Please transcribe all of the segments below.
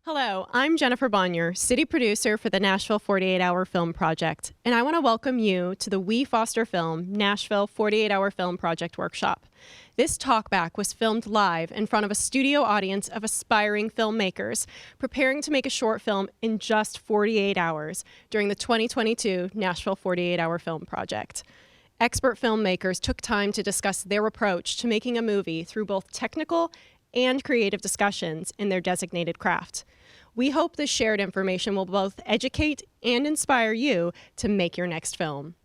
Hello, I'm Jennifer Bonnier, city producer for the Nashville 48-Hour Film Project, and I want to welcome you to the We Foster Film Nashville 48-Hour Film Project Workshop. This talkback was filmed live in front of a studio audience of aspiring filmmakers preparing to make a short film in just 48 hours during the 2022 Nashville 48-Hour Film Project. Expert filmmakers took time to discuss their approach to making a movie through both technical and creative discussions in their designated craft. We hope this shared information will both educate and inspire you to make your next film.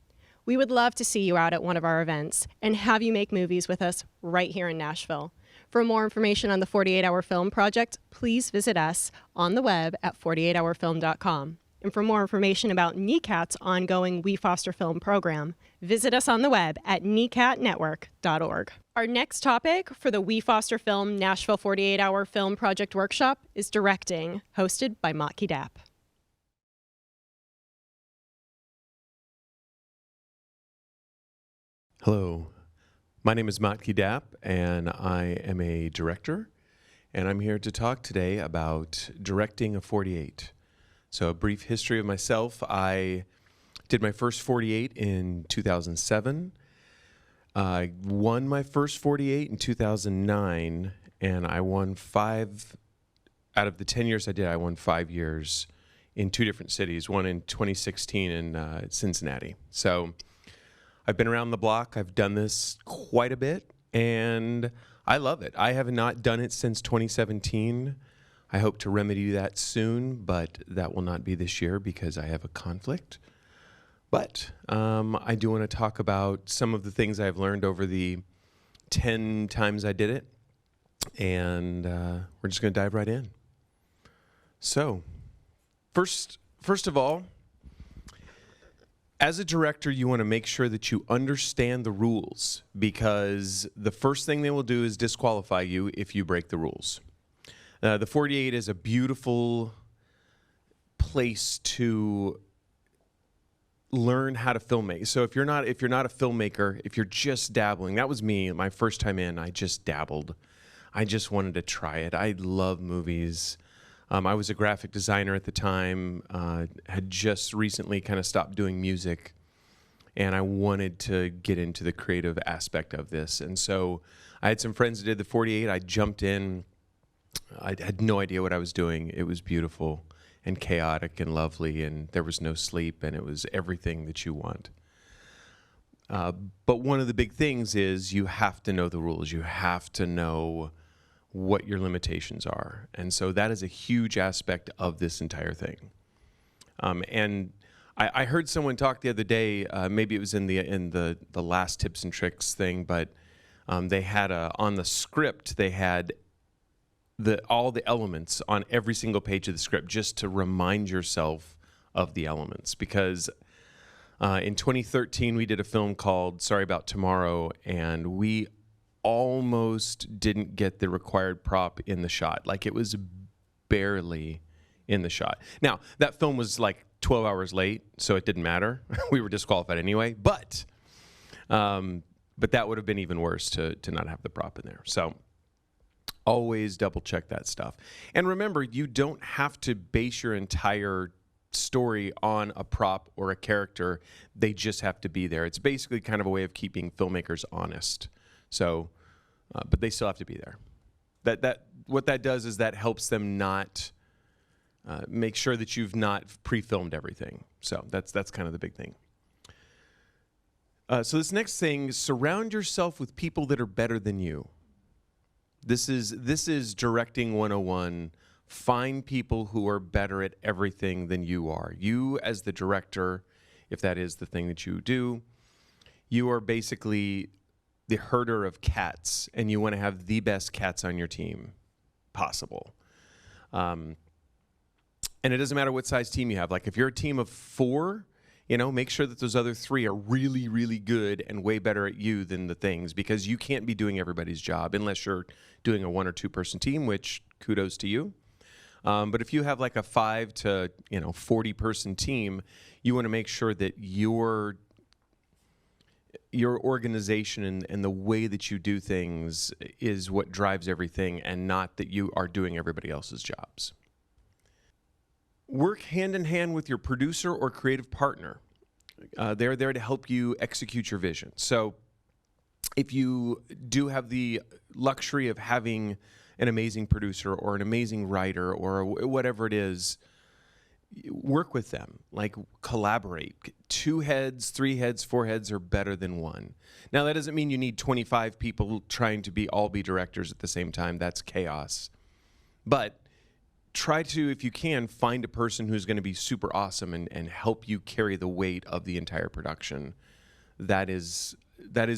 We would love to see you out at one of our events and have you make movies with us right here in Nashville. For more information on the 48-Hour Film Project, please visit us on the web at 48hourfilm.com. And for more information about NECAT's ongoing We Foster Film program, visit us on the web at necatnetwork.org. Our next topic for the We Foster Film Nashville 48-Hour Film Project Workshop is directing, hosted by Motke Dapp. Hello, my name is Motke Dapp, and I am a director, and I'm here to talk today about directing a 48. So a brief history of myself. I did my first 48 in 2007. I won my first 48 in 2009, and I won 5 out of the 10 years I did. I won 5 years in 2 different cities, one in 2016 in Cincinnati. So I've been around the block. I've done this quite a bit, and I love it. I have not done it since 2017. I hope to remedy that soon, but that will not be this year because I have a conflict. But I do want to talk about some of the things I've learned over the 10 times I did it, and we're just going to dive right in. So, first of all, as a director, you want to make sure that you understand the rules, because the first thing they will do is disqualify you if you break the rules. The 48 is a beautiful place to learn how to filmmake. So if you're not a filmmaker, if you're just dabbling, that was me. My first time in, I just dabbled. I just wanted to try it. I love movies. I was a graphic designer at the time. Had just recently kind of stopped doing music, and I wanted to get into the creative aspect of this. And so I had some friends that did the 48. I jumped in. I had no idea what I was doing. It was beautiful and chaotic and lovely, and there was no sleep, and it was everything that you want. But one of the big things is you have to know the rules. You have to know what your limitations are. And so that is a huge aspect of this entire thing. And I heard someone talk the other day, maybe it was in the last tips and tricks thing, but they had on the script, they had all the elements on every single page of the script just to remind yourself of the elements. Because in 2013, we did a film called Sorry About Tomorrow, and we almost didn't get the required prop in the shot. Like, it was barely in the shot. Now, that film was like 12 hours late, so it didn't matter. We were disqualified anyway, but that would have been even worse to not have the prop in there. So always double check that stuff. And remember, you don't have to base your entire story on a prop or a character. They just have to be there. It's basically kind of a way of keeping filmmakers honest. So, but they still have to be there. What that does is that helps them not make sure that you've not pre-filmed everything. So that's kind of the big thing. So this next thing, surround yourself with people that are better than you. This is directing 101. Find people who are better at everything than you are. You, as the director, if that is the thing that you do, you are basically the herder of cats, and you want to have the best cats on your team possible. And it doesn't matter what size team you have. Like, if you're a team of 4, make sure that those other 3 are really, really good and way better at you than the things, because you can't be doing everybody's job unless you're doing a 1 or 2 person team, which kudos to you. But if you have like a 5 to 40 person team, you want to make sure that your organization and the way that you do things is what drives everything, and not that you are doing everybody else's jobs. Work hand in hand with your producer or creative partner. They're there to help you execute your vision. So if you do have the luxury of having an amazing producer or an amazing writer or whatever it is, work with them, like collaborate. 2 heads, 3 heads, 4 heads are better than 1. Now that doesn't mean you need 25 people trying to all be directors at the same time. That's chaos. But try to, if you can, find a person who's going to be super awesome and help you carry the weight of the entire production. That has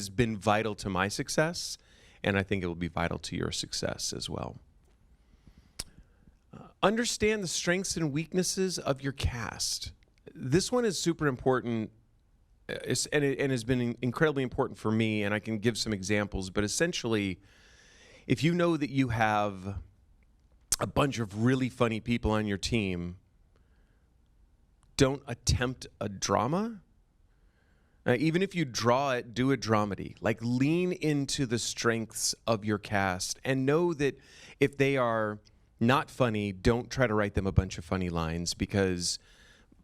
been vital to my success, and I think it will be vital to your success as well. Understand the strengths and weaknesses of your cast. This one is super important, and has been incredibly important for me, and I can give some examples, but essentially, if you know that you have a bunch of really funny people on your team, don't attempt a drama. Even if you draw it, do a dramedy. Like, lean into the strengths of your cast and know that if they are not funny, don't try to write them a bunch of funny lines, because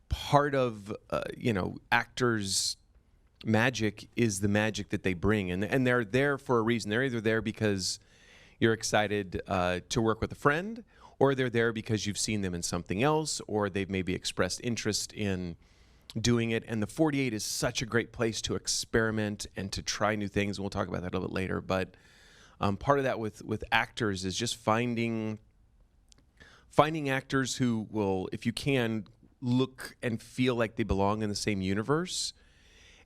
part of actors' magic is the magic that they bring, and they're there for a reason. They're either there because you're excited to work with a friend, or they're there because you've seen them in something else, or they've maybe expressed interest in doing it. And the 48 is such a great place to experiment and to try new things. We'll talk about that a little bit later. But part of that with actors is just finding actors who will, if you can, look and feel like they belong in the same universe.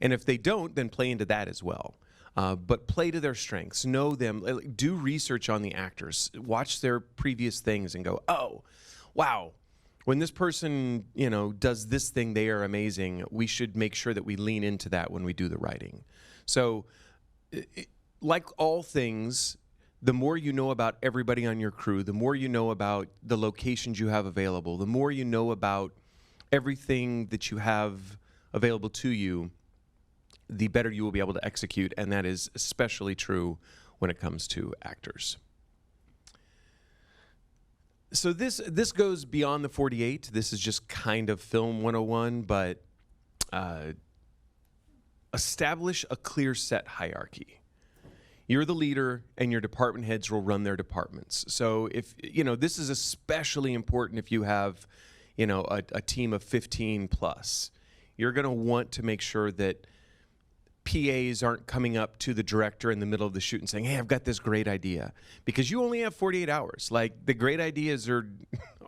And if they don't, then play into that as well. But play to their strengths. Know them. Do research on the actors. Watch their previous things and go, oh, wow. When this person, does this thing, they are amazing. We should make sure that we lean into that when we do the writing. So, like all things, the more you know about everybody on your crew, the more you know about the locations you have available, the more you know about everything that you have available to you, the better you will be able to execute, and that is especially true when it comes to actors. So this goes beyond the 48. This is just kind of film 101, but establish a clear set hierarchy. You're the leader, and your department heads will run their departments. So if this is especially important if you have a team of 15 plus. You're going to want to make sure that PAs aren't coming up to the director in the middle of the shoot and saying, hey, I've got this great idea. Because you only have 48 hours. Like, the great ideas are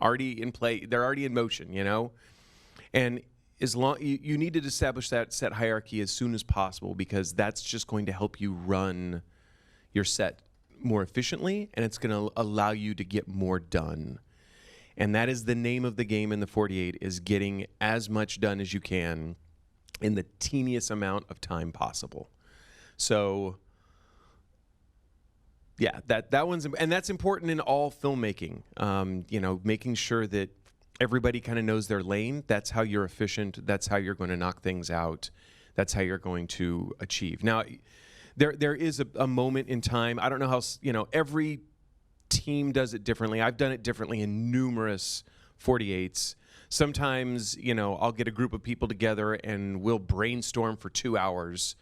already in play. They're already in motion, And as long you need to establish that set hierarchy as soon as possible, because that's just going to help you run your set more efficiently, and it's going to allow you to get more done. And that is the name of the game in the 48, is getting as much done as you can in the teeniest amount of time possible. So, yeah, that one's, and that's important in all filmmaking. Making sure that everybody kind of knows their lane. That's how you're efficient. That's how you're going to knock things out. That's how you're going to achieve. Now, there is a moment in time. I don't know how, every team does it differently. I've done it differently in numerous 48s. Sometimes, I'll get a group of people together and we'll brainstorm for 2 hours.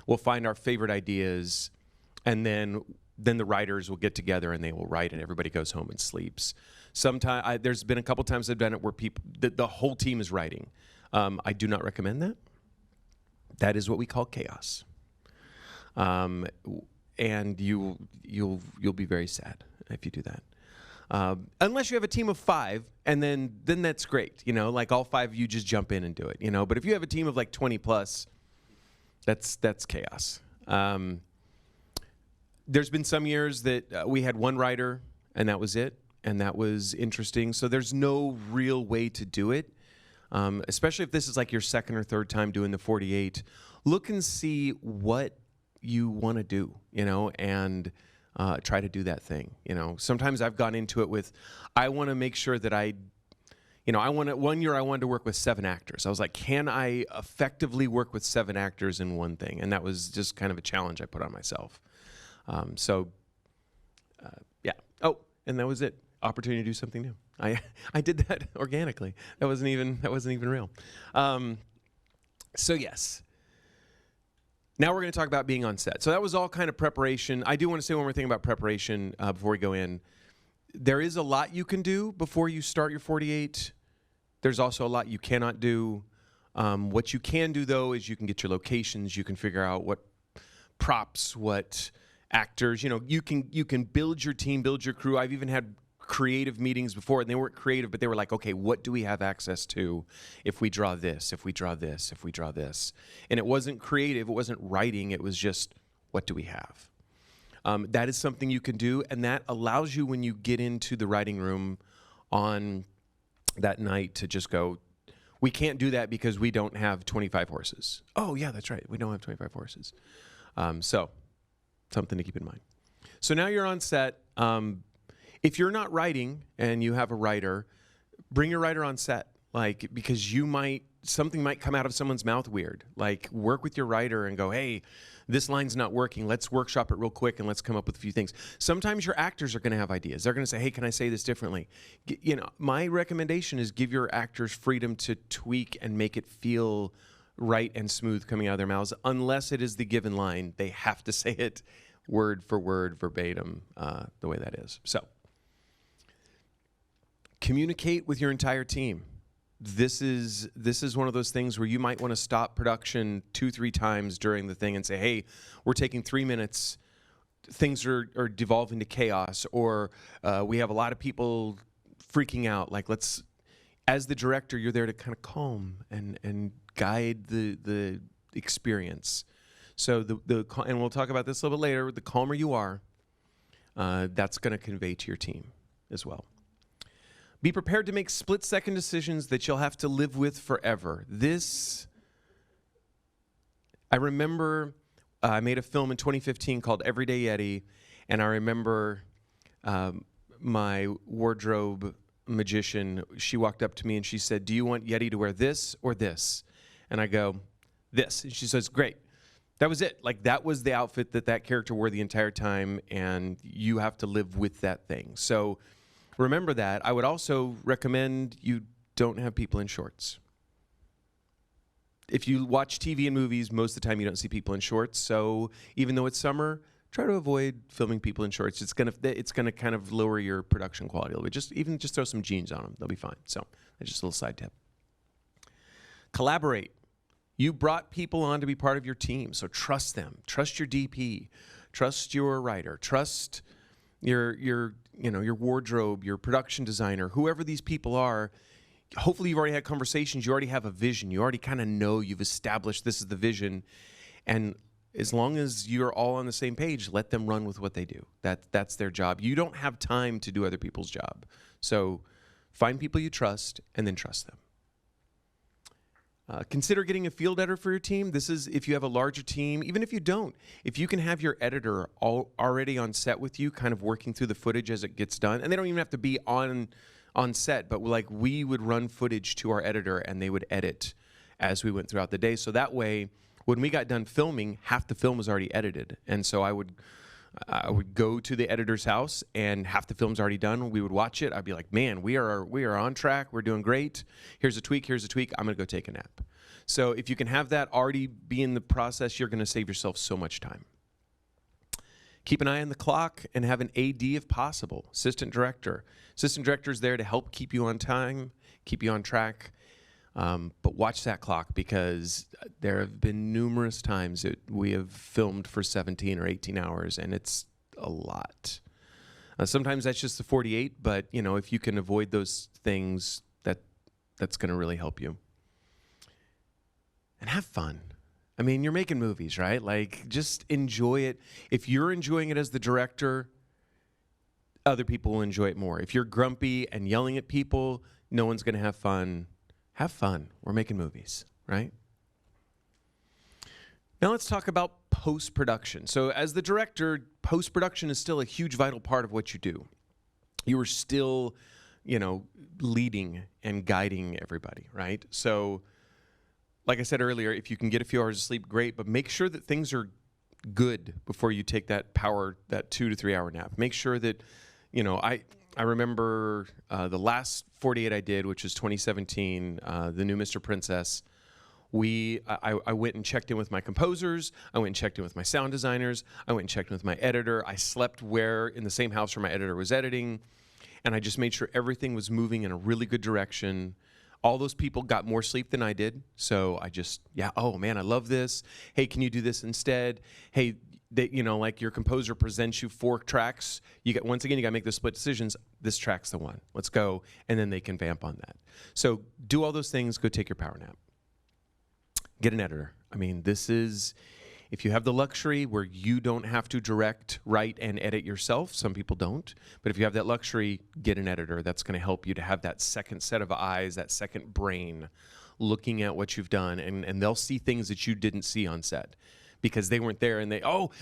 We'll find our favorite ideas, and then the writers will get together and they will write, and everybody goes home and sleeps. Sometimes there's been a couple times I've done it where the whole team is writing. I do not recommend that. That is what we call chaos. And you'll be very sad if you do that. Unless you have a team of 5, and then that's great. Like all 5 of you just jump in and do it. But if you have a team of like 20 plus, that's chaos. There's been some years that we had one writer and that was it, and that was interesting. So there's no real way to do it, especially if this is like your second or third time doing the 48. Look and see what you want to do, and try to do that thing. Sometimes I've gone into it with, I want to make sure that one year I wanted to work with 7 actors. I was like, can I effectively work with 7 actors in one thing? And that was just kind of a challenge I put on myself. Yeah. Oh, and that was it. Opportunity to do something new. I did that organically. That wasn't even real. So yes. Now we're going to talk about being on set. So that was all kind of preparation. I do want to say one more thing about preparation before we go in. There is a lot you can do before you start your 48. There's also a lot you cannot do. What you can do, though, is you can get your locations. You can figure out what props, what actors. You can build your team, build your crew. I've even had creative meetings before, and they weren't creative, but they were like, okay, what do we have access to if we draw this, if we draw this, if we draw this? And it wasn't creative, it wasn't writing, it was just, what do we have? That is something you can do, and that allows you, when you get into the writing room on that night, to just go, we can't do that because we don't have 25 horses. Oh, yeah, that's right, we don't have 25 horses. So, something to keep in mind. So now you're on set. If you're not writing and you have a writer, bring your writer on set, because something might come out of someone's mouth weird. Work with your writer and go, hey, this line's not working. Let's workshop it real quick and let's come up with a few things. Sometimes your actors are going to have ideas. They're going to say, hey, can I say this differently? My recommendation is give your actors freedom to tweak and make it feel right and smooth coming out of their mouths, unless it is the given line. They have to say it word for word, verbatim, the way that is. So, communicate with your entire team. This is one of those things where you might want to stop production 2-3 times during the thing and say, hey, we're taking 3 minutes. Things are devolving to chaos, or we have a lot of people freaking out. As the director, you're there to kind of calm and guide the experience. So and we'll talk about this a little bit later. The calmer you are, that's going to convey to your team as well. Be prepared to make split-second decisions that you'll have to live with forever. I remember I made a film in 2015 called Everyday Yeti, and I remember my wardrobe magician, she walked up to me and she said, do you want Yeti to wear this or this? And I go, this. And she says, great. That was it. That was the outfit that character wore the entire time, and you have to live with that thing. So remember that. I would also recommend you don't have people in shorts. If you watch TV and movies, most of the time you don't see people in shorts. So even though it's summer, try to avoid filming people in shorts. It's gonna kind of lower your production quality a little bit. Just throw some jeans on them; they'll be fine. So that's just a little side tip. Collaborate. You brought people on to be part of your team, so trust them. Trust your DP. Trust your writer. Trust your wardrobe, your production designer, whoever these people are. Hopefully you've already had conversations. You already have a vision. You already kind of know, you've established this is the vision. And as long as you're all on the same page, let them run with what they do. That's their job. You don't have time to do other people's job. So find people you trust and then trust them. Consider getting a field editor for your team. This is if you have a larger team. Even if you don't, if you can have your editor already on set with you, kind of working through the footage as it gets done. And they don't even have to be on set, but we would run footage to our editor and they would edit as we went throughout the day. So that way, when we got done filming, half the film was already edited. And so I would go to the editor's house and half the film's already done. We would watch it. I'd be like, man, we are on track. We're doing great. Here's a tweak. Here's a tweak. I'm going to go take a nap. So if you can have that already be in the process, you're going to save yourself so much time. Keep an eye on the clock and have an AD if possible, assistant director. Assistant director is there to help keep you on time, keep you on track. But watch that clock, because there have been numerous times that we have filmed for 17 or 18 hours, and it's a lot. Sometimes that's just the 48, but if you can avoid those things, that's going to really help you. And have fun. I mean, you're making movies, right? Just enjoy it. If you're enjoying it as the director, other people will enjoy it more. If you're grumpy and yelling at people, no one's going to have fun. Have fun. We're making movies, right? Now let's talk about post-production. So as the director, post-production is still a huge vital part of what you do. You are still, leading and guiding everybody, right? So like I said earlier, if you can get a few hours of sleep, great, but make sure that things are good before you take that 2 to 3 hour nap. Make sure that, I I remember the last 48 I did, which was 2017, the new Mr. Princess. I went and checked in with my composers. I went and checked in with my sound designers. I went and checked in with my editor. I slept in the same house where my editor was editing. And I just made sure everything was moving in a really good direction. All those people got more sleep than I did. So I just, oh man, I love this. Hey, can you do this instead? Hey, like your composer presents you 4 tracks. Once again, you got to make the split decisions. This track's the one. Let's go. And then they can vamp on that. So do all those things. Go take your power nap. Get an editor. I mean, if you have the luxury where you don't have to direct, write, and edit yourself, some people don't, but if you have that luxury, get an editor. That's going to help you to have that second set of eyes, that second brain looking at what you've done, and they'll see things that you didn't see on set because they weren't there, and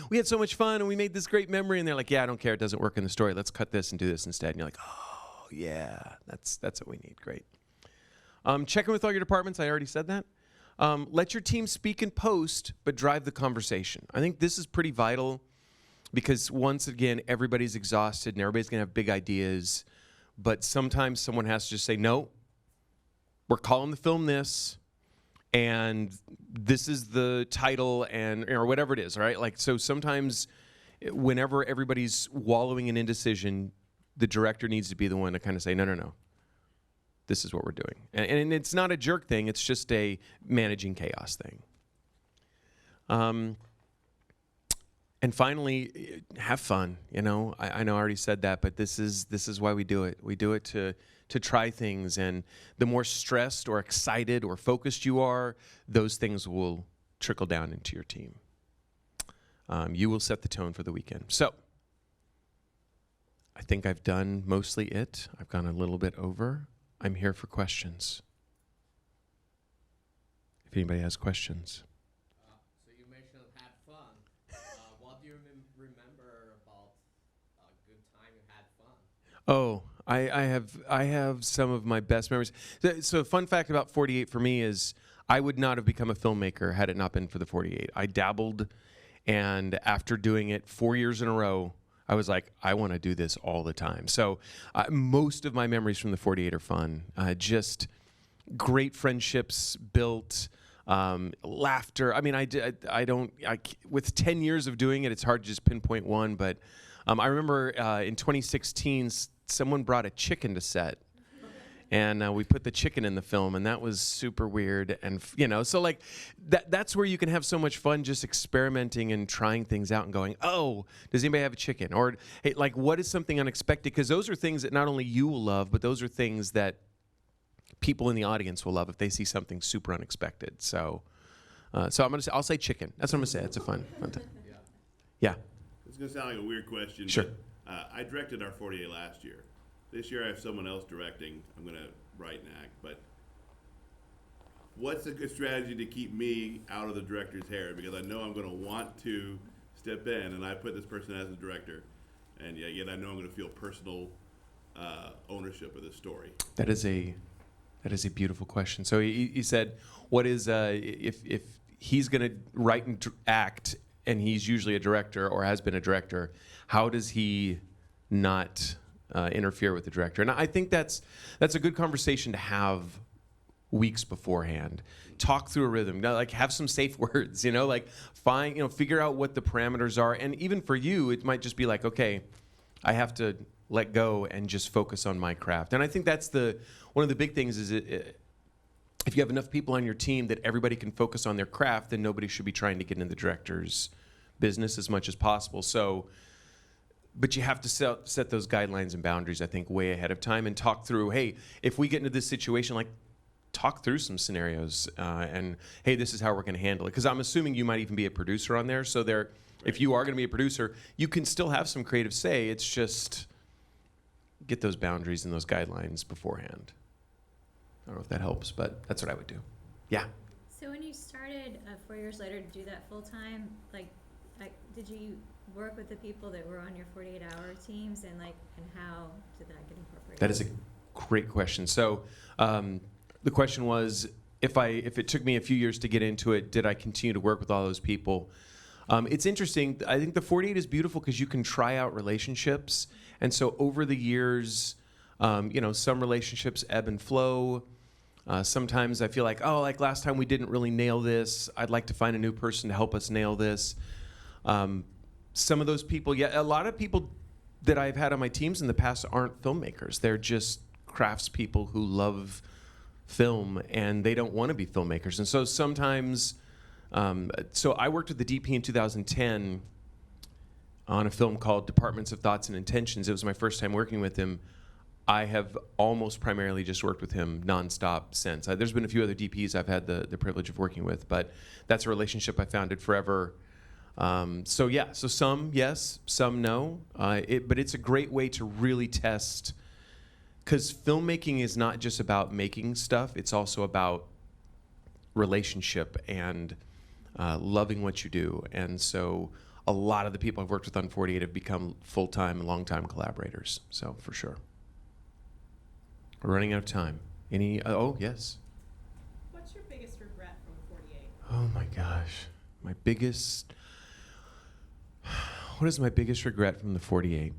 we had so much fun, and we made this great memory, and they're like, I don't care, it doesn't work in the story. Let's cut this and do this instead. And you're like, oh, yeah, that's what we need. Great. Check in with all your departments. I already said that. Let your team speak in post, but drive the conversation. I think this is pretty vital because once again, everybody's exhausted and everybody's going to have big ideas, but sometimes someone has to just say, no, we're calling the film this, and this is the title, or whatever it is, right? Like, so sometimes whenever everybody's wallowing in indecision, the director needs to be the one to kind of say, no. This is what we're doing. And it's not a jerk thing. It's just a managing chaos thing. And finally, have fun. I know I already said that, but this is why we do it. We do it to try things. And the more stressed or excited or focused you are, those things will trickle down into your team. You will set the tone for the weekend. So I think I've done mostly it. I've gone a little bit over. I'm here for questions. If anybody has questions. So you mentioned had fun. What do you remember about a good time you had fun? Oh, I have some of my best memories. So fun fact about 48 for me is I would not have become a filmmaker had it not been for the 48. I dabbled, and after doing it 4 years in a row, I was like, I want to do this all the time. So most of my memories from the 48 are fun. Just great friendships built, laughter. I mean, with 10 years of doing it, it's hard to just pinpoint one. But I remember in 2016, someone brought a chicken to set. And we put the chicken in the film, and that was super weird. And, so like that's where you can have so much fun just experimenting and trying things out and going, oh, does anybody have a chicken? Or, hey, like, what is something unexpected? Because those are things that not only you will love, but those are things that people in the audience will love if they see something super unexpected. So I'll say chicken. That's what I'm going to say. It's a fun time. Yeah. It's going to sound like a weird question. Sure. But, I directed our 48 last year. This year I have someone else directing. I'm going to write and act. But what's a good strategy to keep me out of the director's hair? Because I know I'm going to want to step in, and I put this person as a director. And yet I know I'm going to feel personal ownership of this story. That is a beautiful question. So he said, what is, if he's going to write and act, and he's usually a director or has been a director, how does he not interfere with the director? And I think that's a good conversation to have weeks beforehand. Talk through a rhythm, like have some safe words, like figure out what the parameters are. And even for you, it might just be like, okay, I have to let go and just focus on my craft. And I think that's one of the big things is if you have enough people on your team that everybody can focus on their craft, then nobody should be trying to get into the director's business as much as possible. But you have to set those guidelines and boundaries, I think, way ahead of time and talk through, hey, if we get into this situation, like talk through some scenarios and, hey, this is how we're going to handle it. Because I'm assuming you might even be a producer on there. So if you are going to be a producer, you can still have some creative say. It's just get those boundaries and those guidelines beforehand. I don't know if that helps, but that's what I would do. Yeah. So when you started 4 years later to do that full time, did you work with the people that were on your 48-hour teams, and how did that get incorporated? That is a great question. So the question was, if it took me a few years to get into it, did I continue to work with all those people? It's interesting. I think the 48 is beautiful because you can try out relationships. And so over the years, some relationships ebb and flow. Sometimes I feel like, like last time we didn't really nail this. I'd like to find a new person to help us nail this. Some of those people, a lot of people that I've had on my teams in the past aren't filmmakers. They're just craftspeople who love film and they don't want to be filmmakers. And so sometimes, so I worked with the DP in 2010 on a film called Departments of Thoughts and Intentions. It was my first time working with him. I have almost primarily just worked with him nonstop since. There's been a few other DPs I've had the privilege of working with, but that's a relationship I founded forever. So some yes, some no. But it's a great way to really test, because filmmaking is not just about making stuff, it's also about relationship and loving what you do. And so a lot of the people I've worked with on 48 have become full-time and long-time collaborators, so for sure. We're running out of time. Any, yes. What's your biggest regret from 48? Oh my gosh. What is my biggest regret from the 48?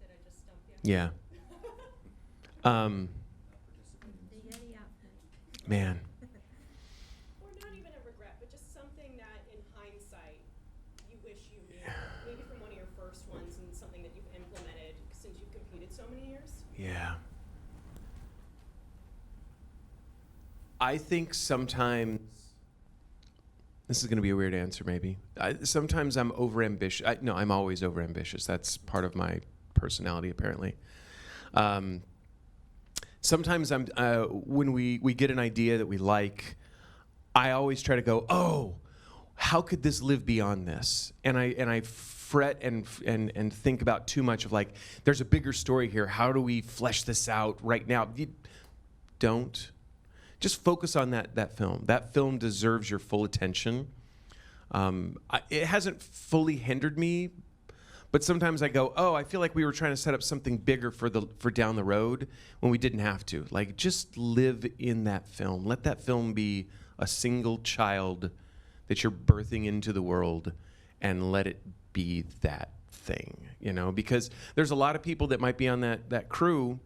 Did I just stump you? Yeah. The Yeti outfit. Man. Or not even a regret, but just something that in hindsight you wish you knew. Maybe from one of your first ones and something that you've implemented since you've competed so many years. Yeah. I think sometimes, this is going to be a weird answer maybe. Sometimes I'm overambitious. No, I'm always overambitious. That's part of my personality apparently. Sometimes when we get an idea that we like, I always try to go, how could this live beyond this? And I fret and think about too much of like, there's a bigger story here. How do we flesh this out right now? You don't. Just focus on that film. That film deserves your full attention. It hasn't fully hindered me, but sometimes I go, I feel like we were trying to set up something bigger for down the road when we didn't have to. Like, just live in that film. Let that film be a single child that you're birthing into the world, and let it be that thing, because there's a lot of people that might be on that crew,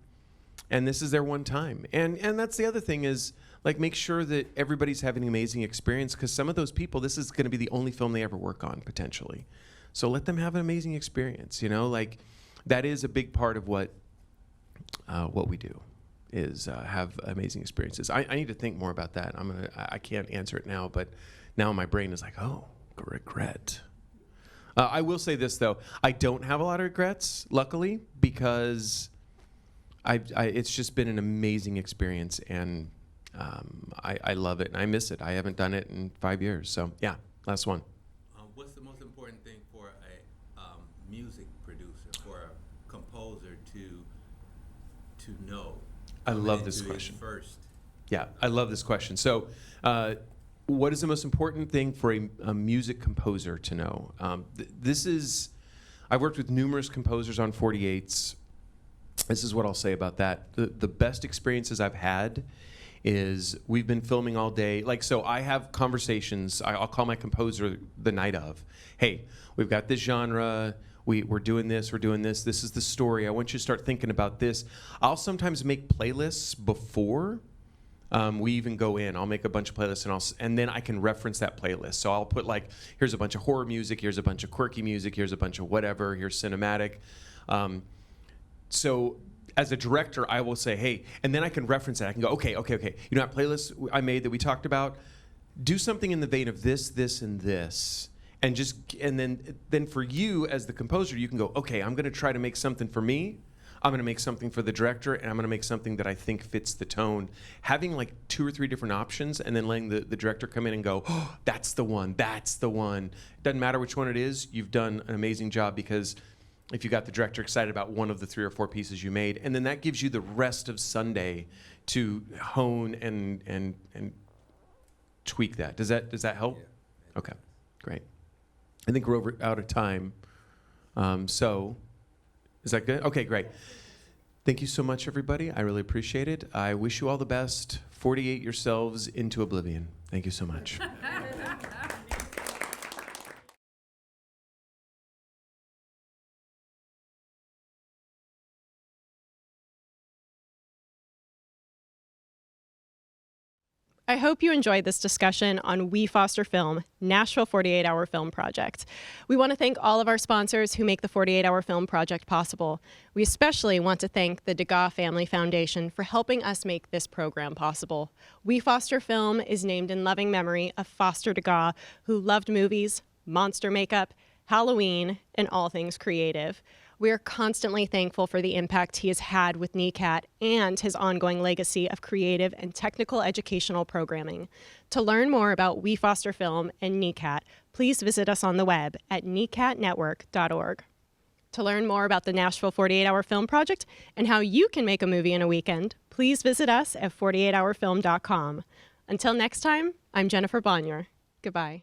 and this is their one time. And that's the other thing is, like, make sure that everybody's having an amazing experience, because some of those people, this is going to be the only film they ever work on, potentially. So let them have an amazing experience, like, that is a big part of what we do, is have amazing experiences. I need to think more about that. I can't answer it now, but now my brain is like, regret. I will say this, though. I don't have a lot of regrets, luckily, because it's just been an amazing experience, and I love it, and I miss it. I haven't done it in 5 years. So, yeah, last one. What's the most important thing for a music producer, for a composer to know? I love this question. Yeah, I love this question. So, what is the most important thing for a music composer to know? I've worked with numerous composers on 48s. This is what I'll say about that. The best experiences I've had is we've been filming all day. Like, so I have conversations. I'll call my composer the night of. Hey, we've got this genre. We're doing this. We're doing this. This is the story. I want you to start thinking about this. I'll sometimes make playlists before we even go in. I'll make a bunch of playlists, and then I can reference that playlist. So I'll put, like, here's a bunch of horror music. Here's a bunch of quirky music. Here's a bunch of whatever. Here's cinematic. So as a director, I will say, hey, and then I can reference it. I can go, okay. You know that playlist I made that we talked about? Do something in the vein of this, this, and this. And then for you as the composer, you can go, okay, I'm going to try to make something for me. I'm going to make something for the director, and I'm going to make something that I think fits the tone. Having like 2 or 3 different options, and then letting the director come in and go, that's the one. Doesn't matter which one it is, you've done an amazing job, because if you got the director excited about one of the 3 or 4 pieces you made, and then that gives you the rest of Sunday to hone and tweak that. Does that help? Yeah. Okay, great. I think we're out of time. So, is that good? Okay, great. Thank you so much, everybody. I really appreciate it. I wish you all the best. 48 yourselves into oblivion. Thank you so much. I hope you enjoyed this discussion on We Foster Film, Nashville 48-Hour Film Project. We want to thank all of our sponsors who make the 48-Hour Film Project possible. We especially want to thank the Degas Family Foundation for helping us make this program possible. We Foster Film is named in loving memory of Foster Degas, who loved movies, monster makeup, Halloween, and all things creative. We are constantly thankful for the impact he has had with NECAT and his ongoing legacy of creative and technical educational programming. To learn more about We Foster Film and NECAT, please visit us on the web at necatnetwork.org. To learn more about the Nashville 48-Hour Film Project and how you can make a movie in a weekend, please visit us at 48hourfilm.com. Until next time, I'm Jennifer Bonnier. Goodbye.